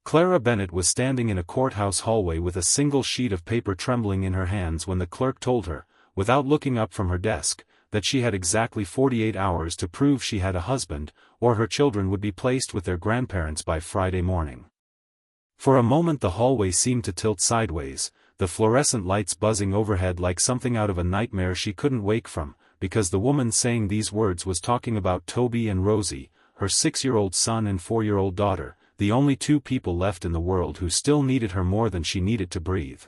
Clara Bennett was standing in a courthouse hallway with a single sheet of paper trembling in her hands when the clerk told her, without looking up from her desk, that she had exactly 48 hours to prove she had a husband, or her children would be placed with their grandparents by Friday morning. For a moment the hallway seemed to tilt sideways, the fluorescent lights buzzing overhead like something out of a nightmare she couldn't wake from, because the woman saying these words was talking about Toby and Rosie, her 6-year-old son and 4-year-old daughter, the only 2 people left in the world who still needed her more than she needed to breathe.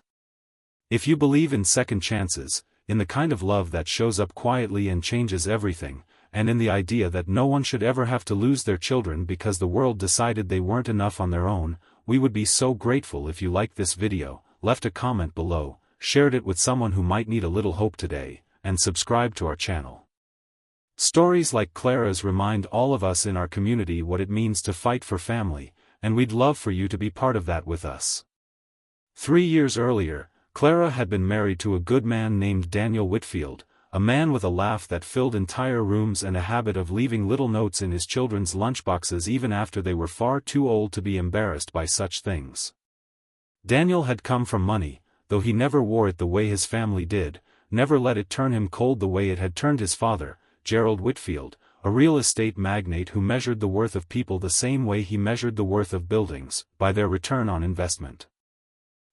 If you believe in second chances, in the kind of love that shows up quietly and changes everything, and in the idea that no one should ever have to lose their children because the world decided they weren't enough on their own, we would be so grateful if you liked this video, left a comment below, shared it with someone who might need a little hope today, and subscribed to our channel. Stories like Clara's remind all of us in our community what it means to fight for family, and we'd love for you to be part of that with us. 3 years earlier, Clara had been married to a good man named Daniel Whitfield, a man with a laugh that filled entire rooms and a habit of leaving little notes in his children's lunchboxes even after they were far too old to be embarrassed by such things. Daniel had come from money, though he never wore it the way his family did, never let it turn him cold the way it had turned his father, Gerald Whitfield, a real estate magnate who measured the worth of people the same way he measured the worth of buildings, by their return on investment.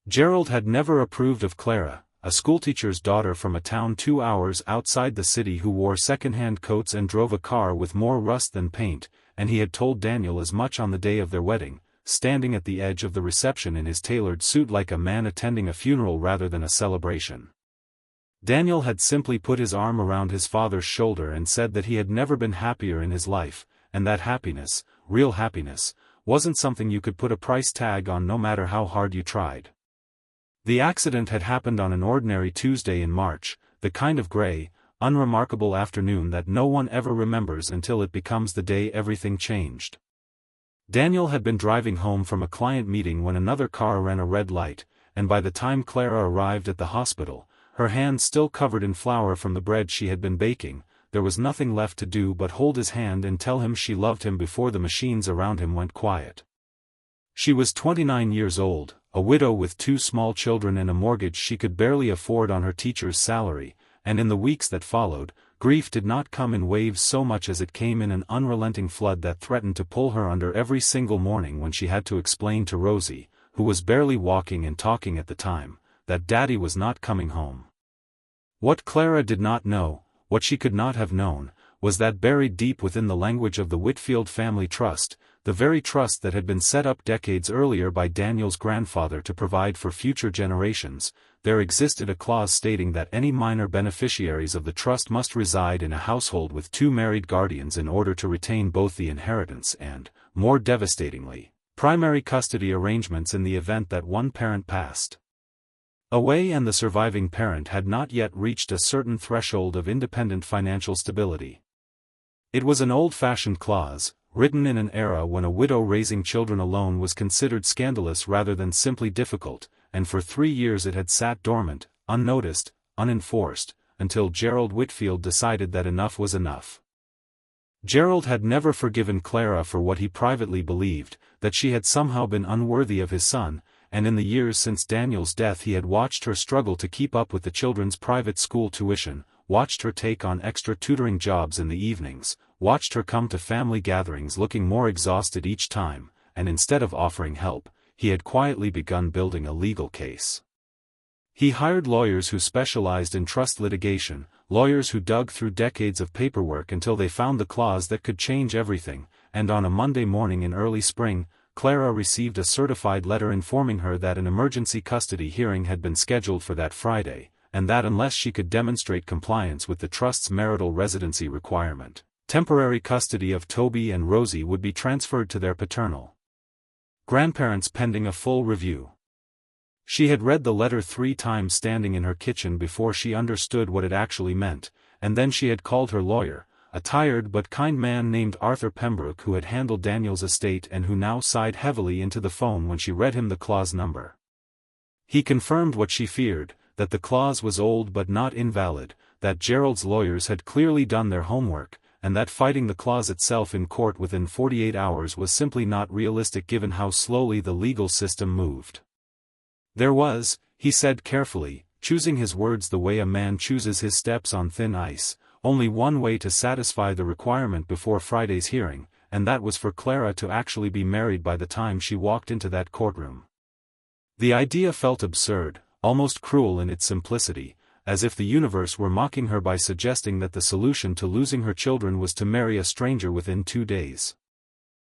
Gerald had never approved of Clara, a schoolteacher's daughter from a town 2 hours outside the city who wore second-hand coats and drove a car with more rust than paint, and he had told Daniel as much on the day of their wedding, standing at the edge of the reception in his tailored suit like a man attending a funeral rather than a celebration. Daniel had simply put his arm around his father's shoulder and said that he had never been happier in his life, and that happiness, real happiness, wasn't something you could put a price tag on no matter how hard you tried. The accident had happened on an ordinary Tuesday in March, the kind of gray, unremarkable afternoon that no one ever remembers until it becomes the day everything changed. Daniel had been driving home from a client meeting when another car ran a red light, and by the time Clara arrived at the hospital, her hands still covered in flour from the bread she had been baking, there was nothing left to do but hold his hand and tell him she loved him before the machines around him went quiet. She was 29 years old, a widow with 2 small children and a mortgage she could barely afford on her teacher's salary, and in the weeks that followed, grief did not come in waves so much as it came in an unrelenting flood that threatened to pull her under every single morning when she had to explain to Rosie, who was barely walking and talking at the time, that Daddy was not coming home. What Clara did not know, what she could not have known, was that buried deep within the language of the Whitfield family trust, the very trust that had been set up decades earlier by Daniel's grandfather to provide for future generations, there existed a clause stating that any minor beneficiaries of the trust must reside in a household with 2 married guardians in order to retain both the inheritance and, more devastatingly, primary custody arrangements in the event that one parent passed away and the surviving parent had not yet reached a certain threshold of independent financial stability. It was an old-fashioned clause, written in an era when a widow raising children alone was considered scandalous rather than simply difficult, and for 3 years it had sat dormant, unnoticed, unenforced, until Gerald Whitfield decided that enough was enough. Gerald had never forgiven Clara for what he privately believed, that she had somehow been unworthy of his son, and in the years since Daniel's death he had watched her struggle to keep up with the children's private school tuition, watched her take on extra tutoring jobs in the evenings, watched her come to family gatherings looking more exhausted each time, and instead of offering help, he had quietly begun building a legal case. He hired lawyers who specialized in trust litigation, lawyers who dug through decades of paperwork until they found the clause that could change everything, and on a Monday morning in early spring, Clara received a certified letter informing her that an emergency custody hearing had been scheduled for that Friday, and that unless she could demonstrate compliance with the trust's marital residency requirement, temporary custody of Toby and Rosie would be transferred to their paternal grandparents pending a full review. She had read the letter 3 times standing in her kitchen before she understood what it actually meant, and then she had called her lawyer, a tired but kind man named Arthur Pembroke who had handled Daniel's estate and who now sighed heavily into the phone when she read him the clause number. He confirmed what she feared, that the clause was old but not invalid, that Gerald's lawyers had clearly done their homework, and that fighting the clause itself in court within 48 hours was simply not realistic given how slowly the legal system moved. There was, he said carefully, choosing his words the way a man chooses his steps on thin ice, only one way to satisfy the requirement before Friday's hearing, and that was for Clara to actually be married by the time she walked into that courtroom. The idea felt absurd, almost cruel in its simplicity, as if the universe were mocking her by suggesting that the solution to losing her children was to marry a stranger within 2 days.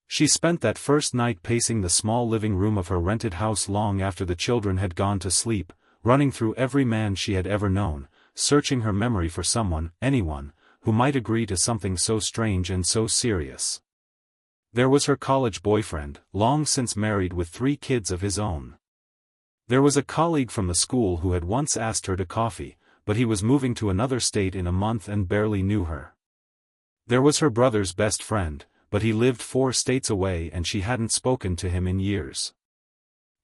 She spent that first night pacing the small living room of her rented house long after the children had gone to sleep, running through every man she had ever known, searching her memory for someone, anyone, who might agree to something so strange and so serious. There was her college boyfriend, long since married with 3 kids of his own. There was a colleague from the school who had once asked her to coffee, but he was moving to another state in a month and barely knew her. There was her brother's best friend, but he lived 4 states away and she hadn't spoken to him in years.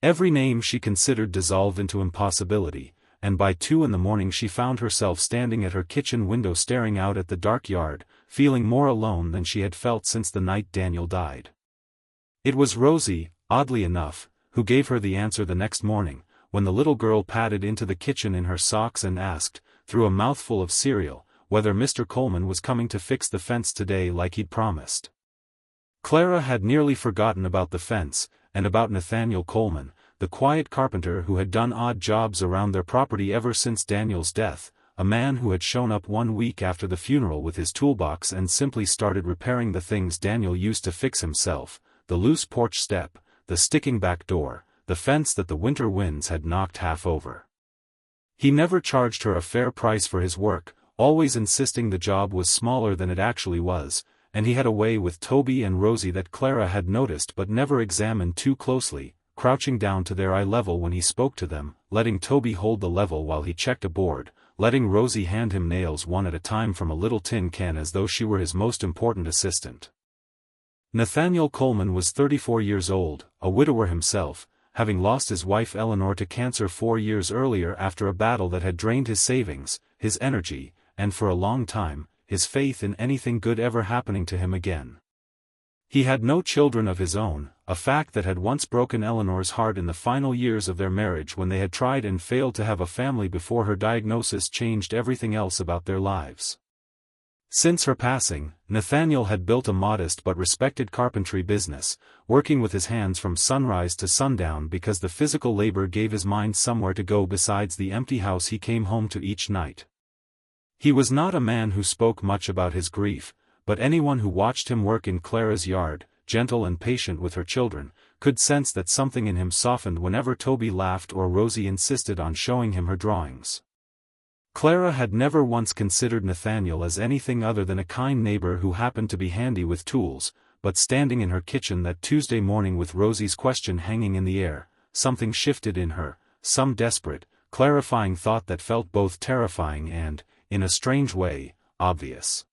Every name she considered dissolved into impossibility, and by 2 in the morning she found herself standing at her kitchen window staring out at the dark yard, feeling more alone than she had felt since the night Daniel died. It was Rosie, oddly enough, who gave her the answer the next morning, when the little girl padded into the kitchen in her socks and asked, through a mouthful of cereal, whether Mr. Coleman was coming to fix the fence today like he'd promised. Clara had nearly forgotten about the fence, and about Nathaniel Coleman, the quiet carpenter who had done odd jobs around their property ever since Daniel's death, a man who had shown up 1 week after the funeral with his toolbox and simply started repairing the things Daniel used to fix himself, the loose porch step, the sticking back door, the fence that the winter winds had knocked half over. He never charged her a fair price for his work, always insisting the job was smaller than it actually was, and he had a way with Toby and Rosie that Clara had noticed but never examined too closely, crouching down to their eye level when he spoke to them, letting Toby hold the level while he checked a board, letting Rosie hand him nails one at a time from a little tin can as though she were his most important assistant. Nathaniel Coleman was 34 years old, a widower himself, having lost his wife Eleanor to cancer 4 years earlier after a battle that had drained his savings, his energy, and for a long time, his faith in anything good ever happening to him again. He had no children of his own, a fact that had once broken Eleanor's heart in the final years of their marriage when they had tried and failed to have a family before her diagnosis changed everything else about their lives. Since her passing, Nathaniel had built a modest but respected carpentry business, working with his hands from sunrise to sundown because the physical labor gave his mind somewhere to go besides the empty house he came home to each night. He was not a man who spoke much about his grief, but anyone who watched him work in Clara's yard, gentle and patient with her children, could sense that something in him softened whenever Toby laughed or Rosie insisted on showing him her drawings. Clara had never once considered Nathaniel as anything other than a kind neighbor who happened to be handy with tools, but standing in her kitchen that Tuesday morning with Rosie's question hanging in the air, something shifted in her, some desperate, clarifying thought that felt both terrifying and, in a strange way, obvious.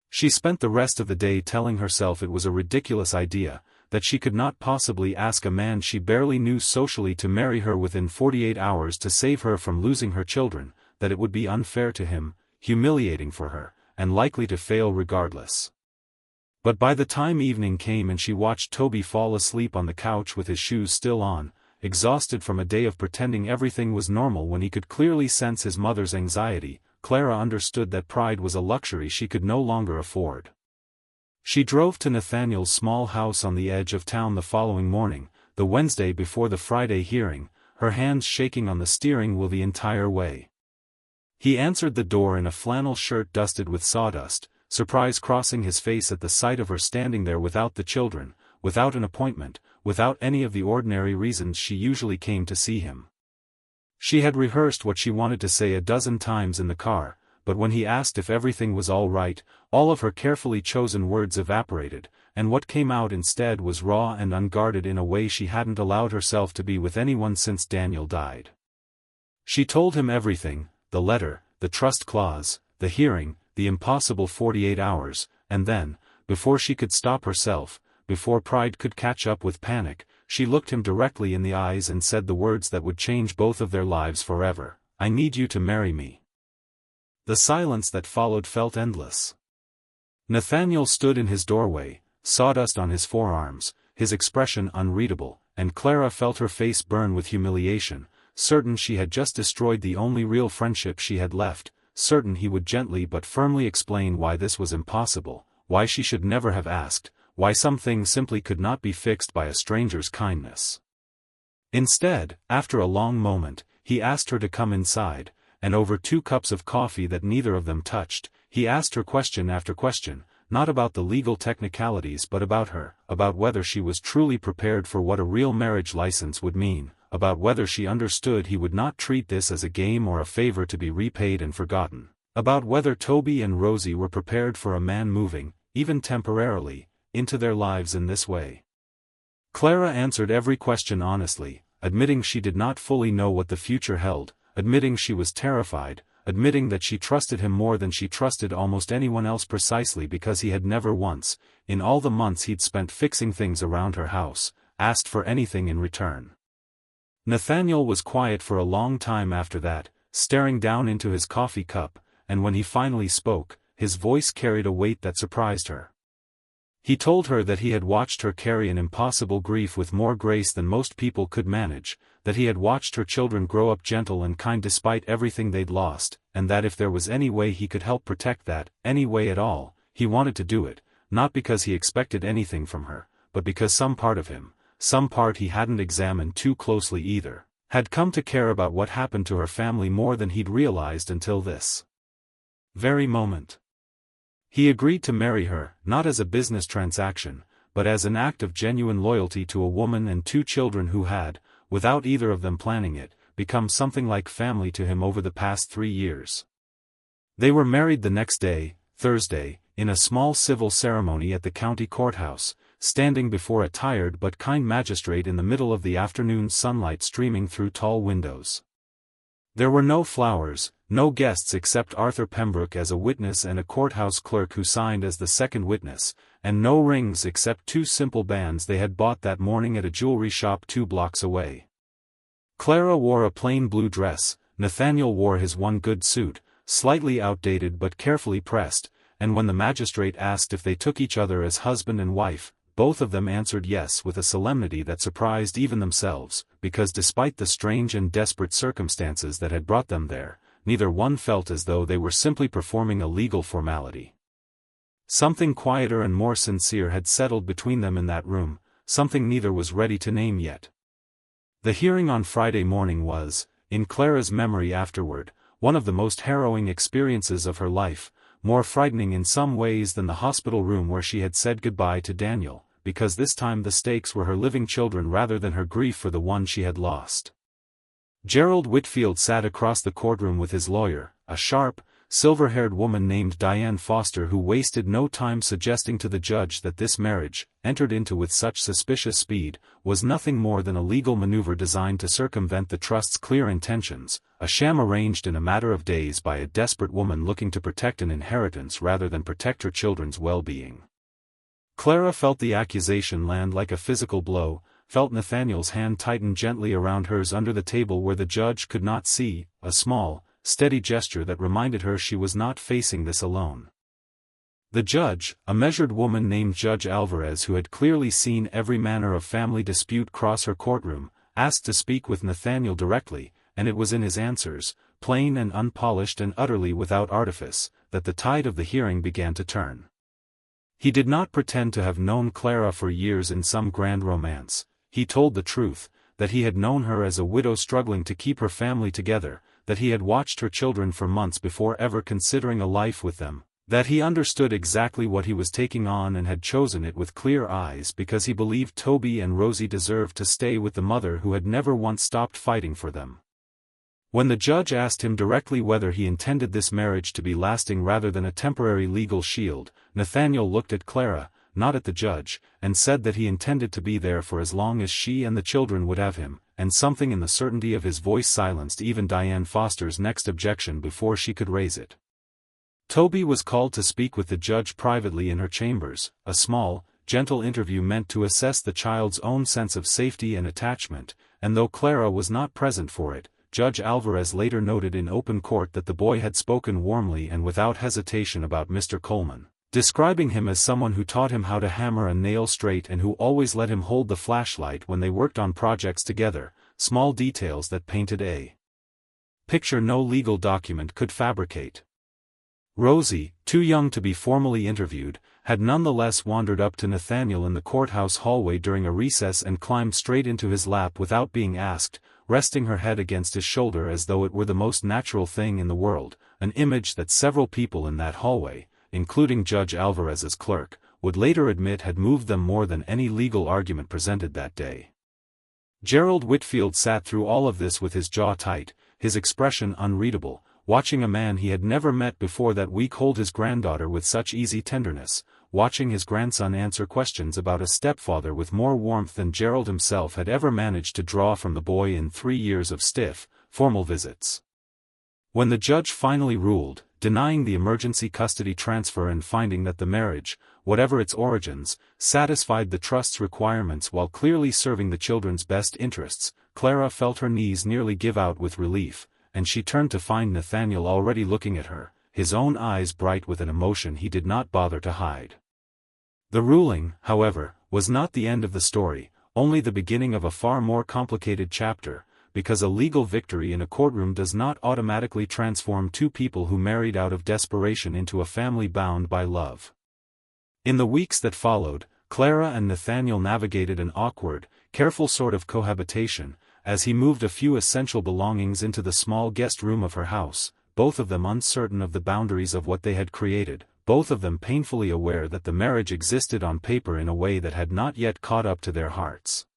She spent the rest of the day telling herself it was a ridiculous idea, that she could not possibly ask a man she barely knew socially to marry her within 48 hours to save her from losing her children, that it would be unfair to him, humiliating for her, and likely to fail regardless. But by the time evening came and she watched Toby fall asleep on the couch with his shoes still on, exhausted from a day of pretending everything was normal when he could clearly sense his mother's anxiety, Clara understood that pride was a luxury she could no longer afford. She drove to Nathaniel's small house on the edge of town the following morning, the Wednesday before the Friday hearing, her hands shaking on the steering wheel the entire way. He answered the door in a flannel shirt dusted with sawdust, surprise crossing his face at the sight of her standing there without the children, without an appointment, without any of the ordinary reasons she usually came to see him. She had rehearsed what she wanted to say a dozen times in the car, but when he asked if everything was all right, all of her carefully chosen words evaporated, and what came out instead was raw and unguarded in a way she hadn't allowed herself to be with anyone since Daniel died. She told him everything, the letter, the trust clause, the hearing, the impossible 48 hours, and then, before she could stop herself, before pride could catch up with panic, she looked him directly in the eyes and said the words that would change both of their lives forever, "I need you to marry me." The silence that followed felt endless. Nathaniel stood in his doorway, sawdust on his forearms, his expression unreadable, and Clara felt her face burn with humiliation, certain she had just destroyed the only real friendship she had left, certain he would gently but firmly explain why this was impossible, why she should never have asked, why some things simply could not be fixed by a stranger's kindness. Instead, after a long moment, he asked her to come inside, and over 2 cups of coffee that neither of them touched, he asked her question after question, not about the legal technicalities but about her, about whether she was truly prepared for what a real marriage license would mean, about whether she understood he would not treat this as a game or a favor to be repaid and forgotten, about whether Toby and Rosie were prepared for a man moving, even temporarily, into their lives in this way. Clara answered every question honestly, admitting she did not fully know what the future held, admitting she was terrified, admitting that she trusted him more than she trusted almost anyone else precisely because he had never once, in all the months he'd spent fixing things around her house, asked for anything in return. Nathaniel was quiet for a long time after that, staring down into his coffee cup, and when he finally spoke, his voice carried a weight that surprised her. He told her that he had watched her carry an impossible grief with more grace than most people could manage, that he had watched her children grow up gentle and kind despite everything they'd lost, and that if there was any way he could help protect that, any way at all, he wanted to do it, not because he expected anything from her, but because some part of him, some part he hadn't examined too closely either, had come to care about what happened to her family more than he'd realized until this very moment. He agreed to marry her, not as a business transaction, but as an act of genuine loyalty to a woman and 2 children who had, without either of them planning it, become something like family to him over the past 3 years. They were married the next day, Thursday, in a small civil ceremony at the county courthouse, standing before a tired but kind magistrate in the middle of the afternoon sunlight streaming through tall windows. There were no flowers, no guests except Arthur Pembroke as a witness and a courthouse clerk who signed as the second witness, and no rings except 2 simple bands they had bought that morning at a jewelry shop 2 blocks away. Clara wore a plain blue dress, Nathaniel wore his one good suit, slightly outdated but carefully pressed, and when the magistrate asked if they took each other as husband and wife, both of them answered yes with a solemnity that surprised even themselves, because despite the strange and desperate circumstances that had brought them there, neither one felt as though they were simply performing a legal formality. Something quieter and more sincere had settled between them in that room, something neither was ready to name yet. The hearing on Friday morning was, in Clara's memory afterward, one of the most harrowing experiences of her life, more frightening in some ways than the hospital room where she had said goodbye to Daniel, because this time the stakes were her living children rather than her grief for the one she had lost. Gerald Whitfield sat across the courtroom with his lawyer, a sharp, silver-haired woman named Diane Foster who wasted no time suggesting to the judge that this marriage, entered into with such suspicious speed, was nothing more than a legal maneuver designed to circumvent the trust's clear intentions, a sham arranged in a matter of days by a desperate woman looking to protect an inheritance rather than protect her children's well-being. Clara felt the accusation land like a physical blow, felt Nathaniel's hand tighten gently around hers under the table where the judge could not see, a small, steady gesture that reminded her she was not facing this alone. The judge, a measured woman named Judge Alvarez who had clearly seen every manner of family dispute cross her courtroom, asked to speak with Nathaniel directly, and it was in his answers, plain and unpolished and utterly without artifice, that the tide of the hearing began to turn. He did not pretend to have known Clara for years in some grand romance. He told the truth, that he had known her as a widow struggling to keep her family together, that he had watched her children for months before ever considering a life with them, that he understood exactly what he was taking on and had chosen it with clear eyes because he believed Toby and Rosie deserved to stay with the mother who had never once stopped fighting for them. When the judge asked him directly whether he intended this marriage to be lasting rather than a temporary legal shield, Nathaniel looked at Clara, not at the judge, and said that he intended to be there for as long as she and the children would have him, and something in the certainty of his voice silenced even Diane Foster's next objection before she could raise it. Toby was called to speak with the judge privately in her chambers, a small, gentle interview meant to assess the child's own sense of safety and attachment, and though Clara was not present for it, Judge Alvarez later noted in open court that the boy had spoken warmly and without hesitation about Mr. Coleman, describing him as someone who taught him how to hammer a nail straight and who always let him hold the flashlight when they worked on projects together, small details that painted a picture no legal document could fabricate. Rosie, too young to be formally interviewed, had nonetheless wandered up to Nathaniel in the courthouse hallway during a recess and climbed straight into his lap without being asked, resting her head against his shoulder as though it were the most natural thing in the world, an image that several people in that hallway, including Judge Alvarez's clerk, would later admit had moved them more than any legal argument presented that day. Gerald Whitfield sat through all of this with his jaw tight, his expression unreadable, watching a man he had never met before that week hold his granddaughter with such easy tenderness, watching his grandson answer questions about a stepfather with more warmth than Gerald himself had ever managed to draw from the boy in 3 years of stiff, formal visits. When the judge finally ruled, denying the emergency custody transfer and finding that the marriage, whatever its origins, satisfied the trust's requirements while clearly serving the children's best interests, Clara felt her knees nearly give out with relief, and she turned to find Nathaniel already looking at her, his own eyes bright with an emotion he did not bother to hide. The ruling, however, was not the end of the story, only the beginning of a far more complicated chapter, because a legal victory in a courtroom does not automatically transform two people who married out of desperation into a family bound by love. In the weeks that followed, Clara and Nathaniel navigated an awkward, careful sort of cohabitation, as he moved a few essential belongings into the small guest room of her house, both of them uncertain of the boundaries of what they had created, both of them painfully aware that the marriage existed on paper in a way that had not yet caught up to their hearts.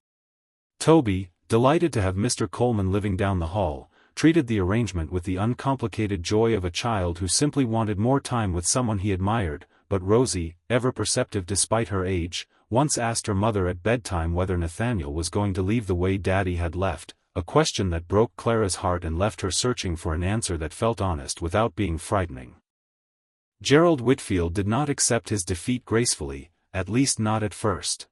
Toby, delighted to have Mr. Coleman living down the hall, treated the arrangement with the uncomplicated joy of a child who simply wanted more time with someone he admired, but Rosie, ever perceptive despite her age, once asked her mother at bedtime whether Nathaniel was going to leave the way Daddy had left, a question that broke Clara's heart and left her searching for an answer that felt honest without being frightening. Gerald Whitfield did not accept his defeat gracefully, at least not at first.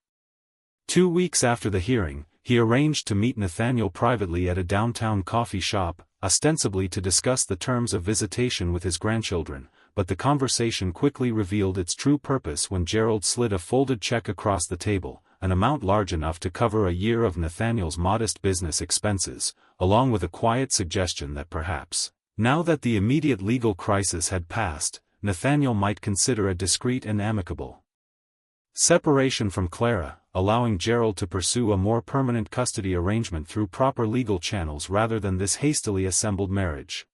2 weeks after the hearing, he arranged to meet Nathaniel privately at a downtown coffee shop, ostensibly to discuss the terms of visitation with his grandchildren, but the conversation quickly revealed its true purpose when Gerald slid a folded check across the table, an amount large enough to cover a year of Nathaniel's modest business expenses, along with a quiet suggestion that perhaps, now that the immediate legal crisis had passed, Nathaniel might consider a discreet and amicable separation from Clara, allowing Gerald to pursue a more permanent custody arrangement through proper legal channels rather than this hastily assembled marriage.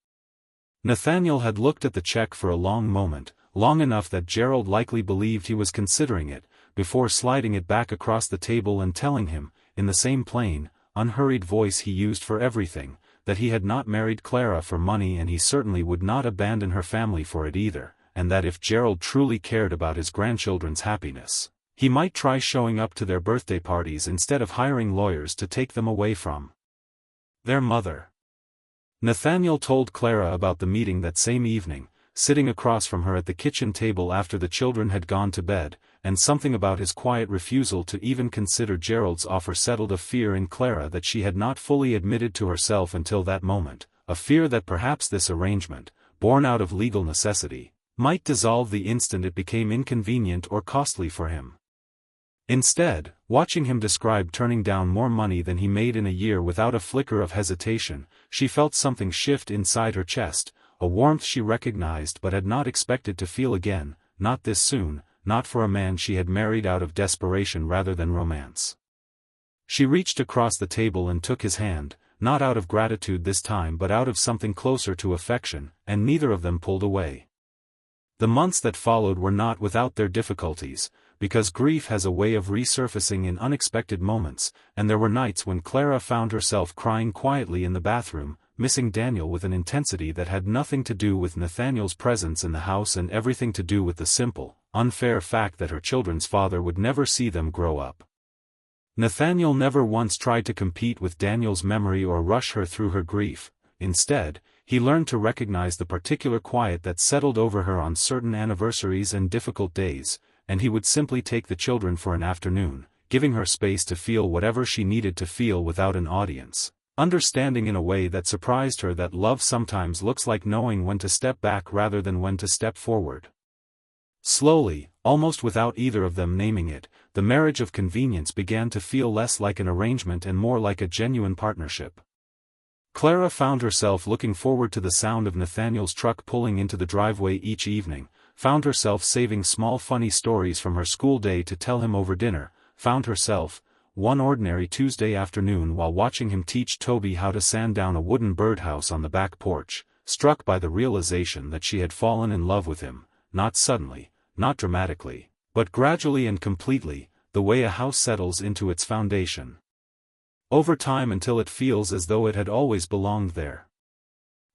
Nathaniel had looked at the check for a long moment, long enough that Gerald likely believed he was considering it, before sliding it back across the table and telling him, in the same plain, unhurried voice he used for everything, that he had not married Clara for money and he certainly would not abandon her family for it either, and that if Gerald truly cared about his grandchildren's happiness, he might try showing up to their birthday parties instead of hiring lawyers to take them away from their mother. Nathaniel told Clara about the meeting that same evening, sitting across from her at the kitchen table after the children had gone to bed, and something about his quiet refusal to even consider Gerald's offer settled a fear in Clara that she had not fully admitted to herself until that moment, a fear that perhaps this arrangement, born out of legal necessity, might dissolve the instant it became inconvenient or costly for him. Instead, watching him describe turning down more money than he made in a year without a flicker of hesitation, she felt something shift inside her chest, a warmth she recognized but had not expected to feel again, not this soon, not for a man she had married out of desperation rather than romance. She reached across the table and took his hand, not out of gratitude this time but out of something closer to affection, and neither of them pulled away. The months that followed were not without their difficulties, because grief has a way of resurfacing in unexpected moments, and there were nights when Clara found herself crying quietly in the bathroom, missing Daniel with an intensity that had nothing to do with Nathaniel's presence in the house and everything to do with the simple, unfair fact that her children's father would never see them grow up. Nathaniel never once tried to compete with Daniel's memory or rush her through her grief. Instead, he learned to recognize the particular quiet that settled over her on certain anniversaries and difficult days, and he would simply take the children for an afternoon, giving her space to feel whatever she needed to feel without an audience, understanding in a way that surprised her that love sometimes looks like knowing when to step back rather than when to step forward. Slowly, almost without either of them naming it, the marriage of convenience began to feel less like an arrangement and more like a genuine partnership. Clara found herself looking forward to the sound of Nathaniel's truck pulling into the driveway each evening, found herself saving small funny stories from her school day to tell him over dinner, found herself, one ordinary Tuesday afternoon while watching him teach Toby how to sand down a wooden birdhouse on the back porch, struck by the realization that she had fallen in love with him, not suddenly, not dramatically, but gradually and completely, the way a house settles into its foundation. Over time until it feels as though it had always belonged there.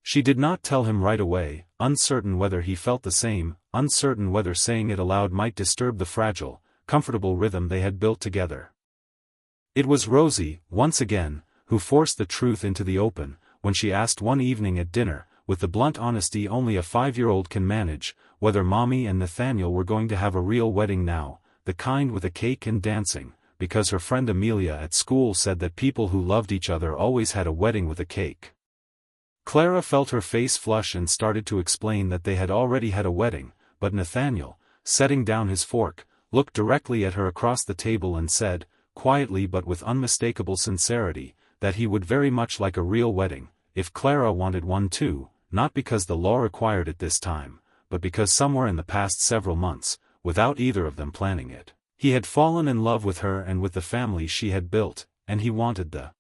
She did not tell him right away, uncertain whether he felt the same, uncertain whether saying it aloud might disturb the fragile, comfortable rhythm they had built together. It was Rosie, once again, who forced the truth into the open, when she asked one evening at dinner, with the blunt honesty only a 5-year-old can manage, whether Mommy and Nathaniel were going to have a real wedding now, the kind with a cake and dancing, because her friend Amelia at school said that people who loved each other always had a wedding with a cake. Clara felt her face flush and started to explain that they had already had a wedding, but Nathaniel, setting down his fork, looked directly at her across the table and said, quietly but with unmistakable sincerity, that he would very much like a real wedding, if Clara wanted one too, not because the law required it this time, but because somewhere in the past several months, without either of them planning it, he had fallen in love with her and with the family she had built, and he wanted the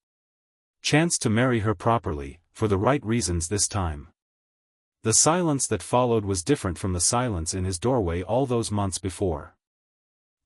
chance to marry her properly, for the right reasons this time. The silence that followed was different from the silence in his doorway all those months before.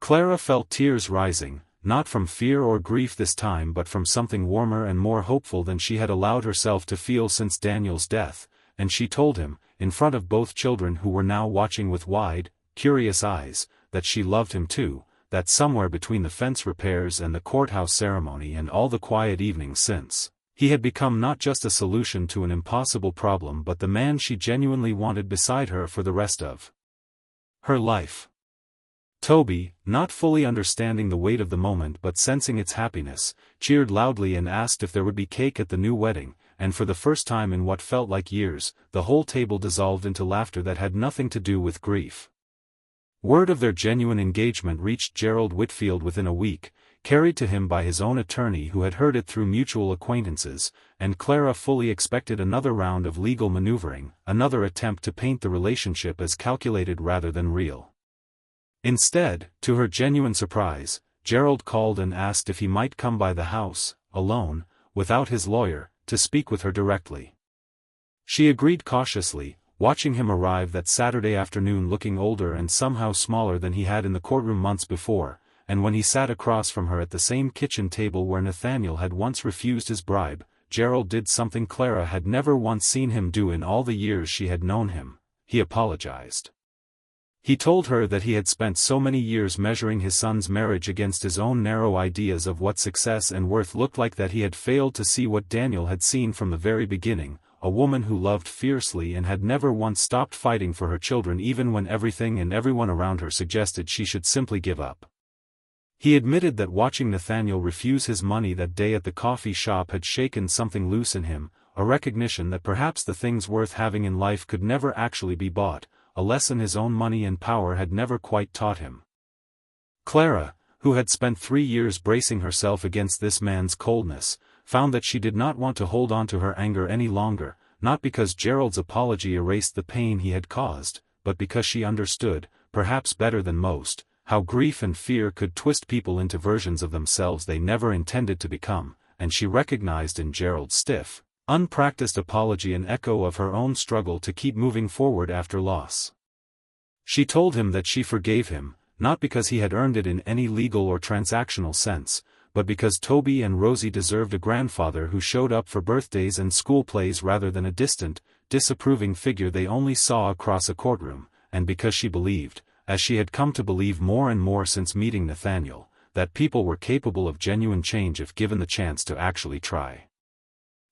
Clara felt tears rising, not from fear or grief this time but from something warmer and more hopeful than she had allowed herself to feel since Daniel's death, and she told him, in front of both children who were now watching with wide, curious eyes, that she loved him too, that somewhere between the fence repairs and the courthouse ceremony and all the quiet evenings since, he had become not just a solution to an impossible problem but the man she genuinely wanted beside her for the rest of her life. Toby, not fully understanding the weight of the moment but sensing its happiness, cheered loudly and asked if there would be cake at the new wedding, and for the first time in what felt like years, the whole table dissolved into laughter that had nothing to do with grief. Word of their genuine engagement reached Gerald Whitfield within a week, carried to him by his own attorney who had heard it through mutual acquaintances, and Clara fully expected another round of legal maneuvering, another attempt to paint the relationship as calculated rather than real. Instead, to her genuine surprise, Gerald called and asked if he might come by the house, alone, without his lawyer, to speak with her directly. She agreed cautiously, watching him arrive that Saturday afternoon looking older and somehow smaller than he had in the courtroom months before, and when he sat across from her at the same kitchen table where Nathaniel had once refused his bribe, Gerald did something Clara had never once seen him do in all the years she had known him: he apologized. He told her that he had spent so many years measuring his son's marriage against his own narrow ideas of what success and worth looked like, that he had failed to see what Daniel had seen from the very beginning, a woman who loved fiercely and had never once stopped fighting for her children even when everything and everyone around her suggested she should simply give up. He admitted that watching Nathaniel refuse his money that day at the coffee shop had shaken something loose in him, a recognition that perhaps the things worth having in life could never actually be bought, a lesson his own money and power had never quite taught him. Clara, who had spent 3 years bracing herself against this man's coldness, found that she did not want to hold on to her anger any longer, not because Gerald's apology erased the pain he had caused, but because she understood, perhaps better than most, how grief and fear could twist people into versions of themselves they never intended to become, and she recognized in Gerald's stiff, unpracticed apology an echo of her own struggle to keep moving forward after loss. She told him that she forgave him, not because he had earned it in any legal or transactional sense, but because Toby and Rosie deserved a grandfather who showed up for birthdays and school plays rather than a distant, disapproving figure they only saw across a courtroom, and because she believed, as she had come to believe more and more since meeting Nathaniel, that people were capable of genuine change if given the chance to actually try.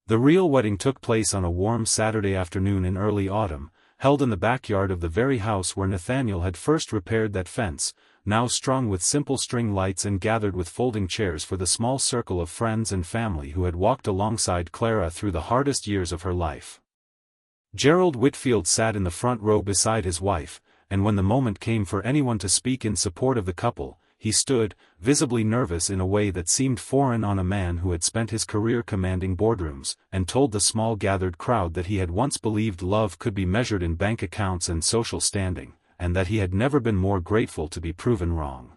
The real wedding took place on a warm Saturday afternoon in early autumn, held in the backyard of the very house where Nathaniel had first repaired that fence, now strung with simple string lights and gathered with folding chairs for the small circle of friends and family who had walked alongside Clara through the hardest years of her life. Gerald Whitfield sat in the front row beside his wife, and when the moment came for anyone to speak in support of the couple, he stood, visibly nervous in a way that seemed foreign on a man who had spent his career commanding boardrooms, and told the small gathered crowd that he had once believed love could be measured in bank accounts and social standing, and that he had never been more grateful to be proven wrong.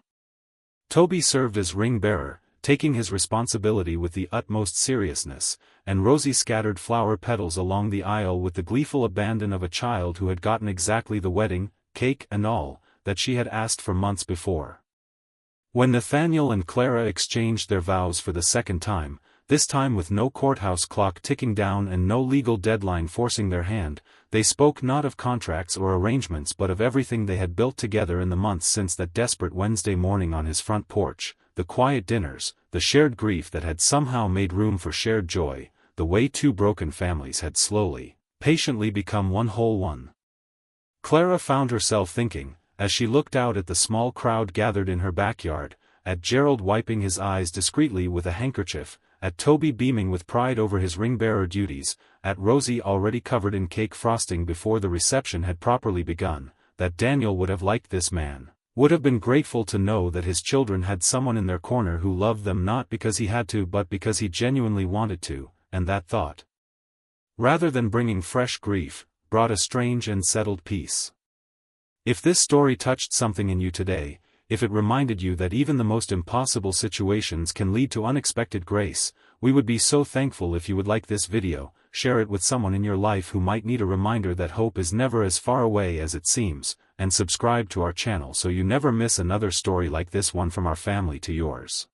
Toby served as ring-bearer, taking his responsibility with the utmost seriousness, and Rosie scattered flower petals along the aisle with the gleeful abandon of a child who had gotten exactly the wedding, cake and all, that she had asked for months before. When Nathaniel and Clara exchanged their vows for the second time, this time with no courthouse clock ticking down and no legal deadline forcing their hand, they spoke not of contracts or arrangements but of everything they had built together in the months since that desperate Wednesday morning on his front porch, the quiet dinners, the shared grief that had somehow made room for shared joy, the way two broken families had slowly, patiently become one whole one. Clara found herself thinking, as she looked out at the small crowd gathered in her backyard, at Gerald wiping his eyes discreetly with a handkerchief, at Toby beaming with pride over his ring-bearer duties, at Rosie already covered in cake frosting before the reception had properly begun, that Daniel would have liked this man, would have been grateful to know that his children had someone in their corner who loved them not because he had to but because he genuinely wanted to, and that thought, rather than bringing fresh grief, brought a strange and settled peace. If this story touched something in you today, if it reminded you that even the most impossible situations can lead to unexpected grace, we would be so thankful if you would like this video, share it with someone in your life who might need a reminder that hope is never as far away as it seems, and subscribe to our channel so you never miss another story like this one from our family to yours.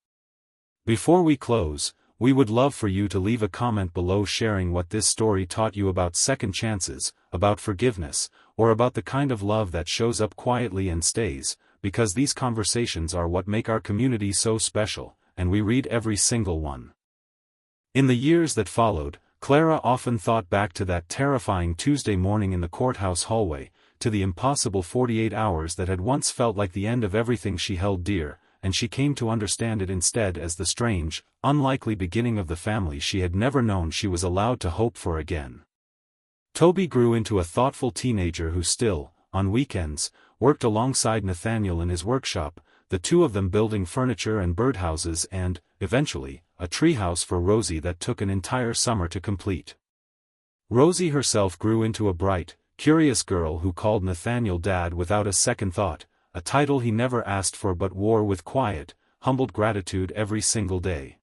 Before we close, we would love for you to leave a comment below sharing what this story taught you about second chances, about forgiveness, or about the kind of love that shows up quietly and stays, because these conversations are what make our community so special, and we read every single one. In the years that followed, Clara often thought back to that terrifying Tuesday morning in the courthouse hallway, to the impossible 48 hours that had once felt like the end of everything she held dear, and she came to understand it instead as the strange, unlikely beginning of the family she had never known she was allowed to hope for again. Toby grew into a thoughtful teenager who still, on weekends, worked alongside Nathaniel in his workshop, the two of them building furniture and birdhouses and, eventually, a treehouse for Rosie that took an entire summer to complete. Rosie herself grew into a bright, curious girl who called Nathaniel Dad without a second thought, a title he never asked for but wore with quiet, humbled gratitude every single day.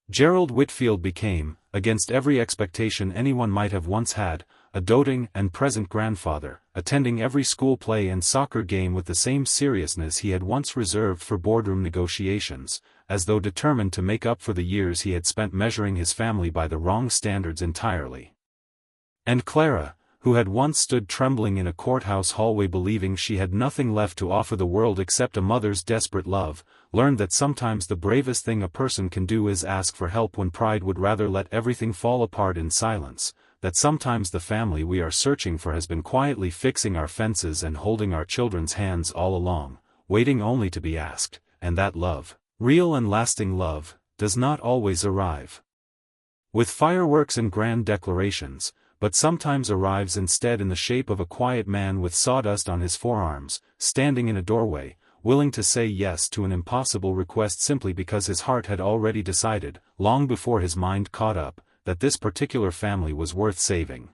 Gerald Whitfield became, against every expectation anyone might have once had, a doting and present grandfather, attending every school play and soccer game with the same seriousness he had once reserved for boardroom negotiations, as though determined to make up for the years he had spent measuring his family by the wrong standards entirely. And Clara, who had once stood trembling in a courthouse hallway believing she had nothing left to offer the world except a mother's desperate love, learned that sometimes the bravest thing a person can do is ask for help when pride would rather let everything fall apart in silence, that sometimes the family we are searching for has been quietly fixing our fences and holding our children's hands all along, waiting only to be asked, and that love, real and lasting love, does not always arrive with fireworks and grand declarations, but sometimes arrives instead in the shape of a quiet man with sawdust on his forearms, standing in a doorway, willing to say yes to an impossible request simply because his heart had already decided, long before his mind caught up, that this particular family was worth saving.